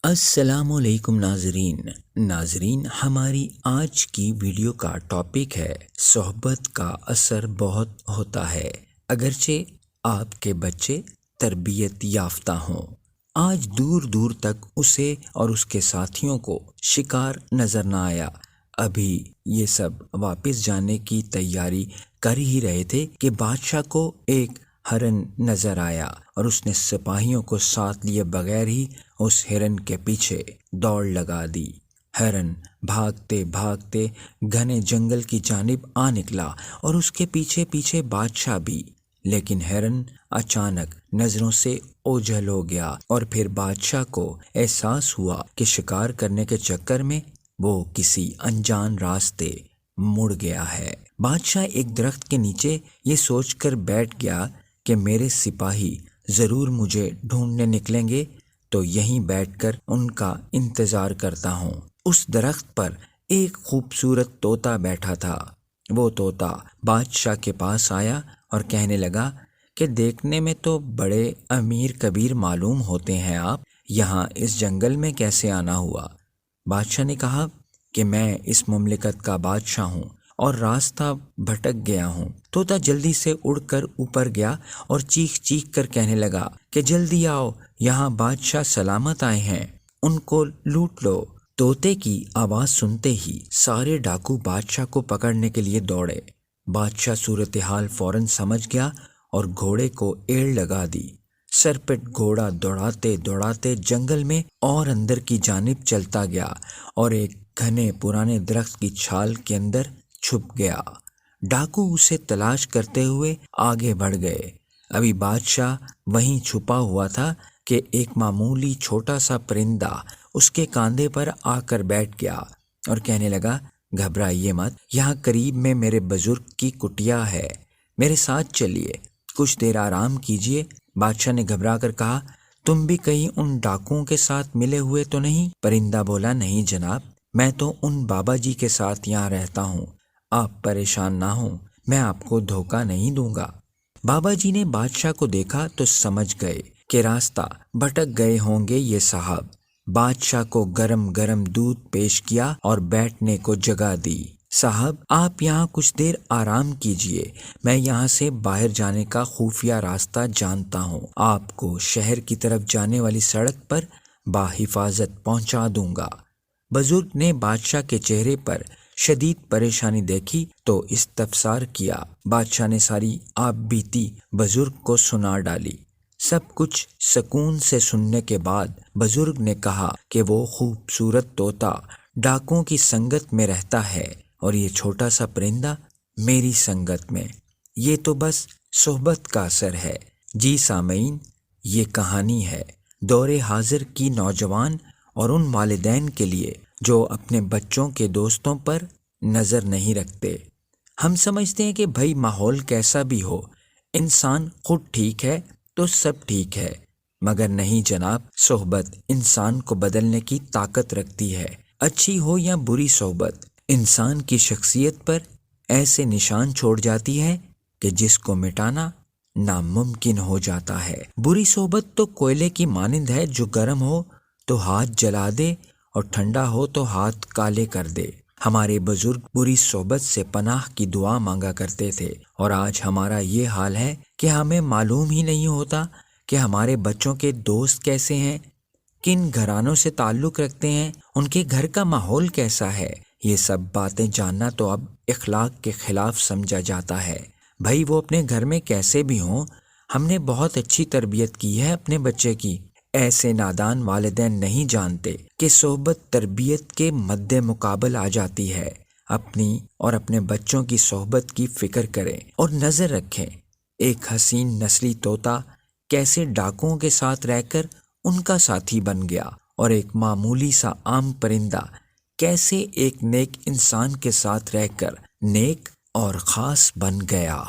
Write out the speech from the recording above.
السلام علیکم ناظرین ہماری آج کی ویڈیو کا ٹاپک ہے صحبت کا اثر بہت ہوتا ہے اگرچہ آپ کے بچے تربیت یافتہ ہوں۔ آج دور دور تک اسے اور اس کے ساتھیوں کو شکار نظر نہ آیا۔ ابھی یہ سب واپس جانے کی تیاری کر ہی رہے تھے کہ بادشاہ کو ایک ہرن نظر آیا اور اس نے سپاہیوں کو ساتھ لیے بغیر ہی اس ہرن کے پیچھے دوڑ لگا دی۔ ہرن بھاگتے بھاگتے گھنے جنگل کی جانب آ نکلا اور اس کے پیچھے پیچھے بادشاہ بھی، لیکن ہرن اچانک نظروں سے اوجھل ہو گیا اور پھر بادشاہ کو احساس ہوا کہ شکار کرنے کے چکر میں وہ کسی انجان راستے مڑ گیا ہے۔ بادشاہ ایک درخت کے نیچے یہ سوچ کر بیٹھ گیا کہ میرے سپاہی ضرور مجھے ڈھونڈنے نکلیں گے، تو یہیں بیٹھ کر ان کا انتظار کرتا ہوں۔ اس درخت پر ایک خوبصورت طوطا بیٹھا تھا۔ وہ طوطا بادشاہ کے پاس آیا اور کہنے لگا کہ دیکھنے میں تو بڑے امیر کبیر معلوم ہوتے ہیں، آپ یہاں اس جنگل میں کیسے آنا ہوا؟ بادشاہ نے کہا کہ میں اس مملکت کا بادشاہ ہوں اور راستہ بھٹک گیا ہوں۔ طوطا جلدی سے اڑ کر اوپر گیا اور چیخ چیخ کر کہنے لگا کہ جلدی آؤ، یہاں بادشاہ سلامت آئے ہیں، ان کو لوٹ لو۔ طوطے کی آواز سنتے ہی سارے ڈاکو بادشاہ کو پکڑنے کے لیے دوڑے۔ بادشاہ صورتحال فوراً سمجھ گیا اور گھوڑے کو ایڑ لگا دی۔ سرپٹ گھوڑا دوڑاتے دوڑاتے جنگل میں اور اندر کی جانب چلتا گیا اور ایک گھنے پرانے درخت کی چھال کے اندر چھپ گیا۔ ڈاکو اسے تلاش کرتے ہوئے آگے بڑھ گئے۔ ابھی بادشاہ وہیں چھپا ہوا تھا کہ ایک معمولی چھوٹا سا پرندہ اس کے کاندھے پر آ کر بیٹھ گیا اور کہنے لگا، گھبرائیے مت، یہاں قریب میں میرے بزرگ کی کٹیا ہے، میرے ساتھ چلیے، کچھ دیر آرام کیجیے۔ بادشاہ نے گھبرا کر کہا، تم بھی کہیں ان ڈاکوؤں کے ساتھ ملے ہوئے تو نہیں؟ پرندہ بولا، نہیں جناب، میں تو ان بابا جی کے ساتھ یہاں رہتا ہوں، آپ پریشان نہ ہوں، میں آپ کو دھوکہ نہیں دوں گا۔ بابا جی نے بادشاہ کو دیکھا تو سمجھ گئے کہ راستہ بھٹک گئے ہوں گے یہ صاحب۔ بادشاہ کو گرم گرم دودھ پیش کیا اور بیٹھنے کو جگہ دی۔ صاحب، آپ یہاں کچھ دیر آرام کیجیے، میں یہاں سے باہر جانے کا خفیہ راستہ جانتا ہوں، آپ کو شہر کی طرف جانے والی سڑک پر بحفاظت پہنچا دوں گا۔ بزرگ نے بادشاہ کے چہرے پر شدید پریشانی دیکھی تو استفسار کیا۔ بادشاہ نے ساری آپ بیتی بزرگ کو سنا ڈالی۔ سب کچھ سکون سے سننے کے بعد بزرگ نے کہا کہ وہ خوبصورت طوطا ڈاکوؤں کی سنگت میں رہتا ہے اور یہ چھوٹا سا پرندہ میری سنگت میں، یہ تو بس صحبت کا اثر ہے۔ جی سامعین، یہ کہانی ہے دور حاضر کی نوجوان اور ان والدین کے لیے جو اپنے بچوں کے دوستوں پر نظر نہیں رکھتے۔ ہم سمجھتے ہیں کہ بھائی ماحول کیسا بھی ہو، انسان خود ٹھیک ہے تو سب ٹھیک ہے، مگر نہیں جناب، صحبت انسان کو بدلنے کی طاقت رکھتی ہے۔ اچھی ہو یا بری صحبت انسان کی شخصیت پر ایسے نشان چھوڑ جاتی ہے کہ جس کو مٹانا ناممکن ہو جاتا ہے۔ بری صحبت تو کوئلے کی مانند ہے، جو گرم ہو تو ہاتھ جلا دے اور ٹھنڈا ہو تو ہاتھ کالے کر دے۔ ہمارے بزرگ بری صحبت سے پناہ کی دعا مانگا کرتے تھے، اور آج ہمارا یہ حال ہے کہ ہمیں معلوم ہی نہیں ہوتا کہ ہمارے بچوں کے دوست کیسے ہیں، کن گھرانوں سے تعلق رکھتے ہیں، ان کے گھر کا ماحول کیسا ہے۔ یہ سب باتیں جاننا تو اب اخلاق کے خلاف سمجھا جاتا ہے۔ بھائی وہ اپنے گھر میں کیسے بھی ہوں، ہم نے بہت اچھی تربیت کی ہے اپنے بچے کی۔ ایسے نادان والدین نہیں جانتے کہ صحبت تربیت کے مد مقابل آ جاتی ہے۔ اپنی اور اپنے بچوں کی صحبت کی فکر کریں اور نظر رکھیں، ایک حسین نسلی طوطا کیسے ڈاکوؤں کے ساتھ رہ کر ان کا ساتھی بن گیا، اور ایک معمولی سا عام پرندہ کیسے ایک نیک انسان کے ساتھ رہ کر نیک اور خاص بن گیا۔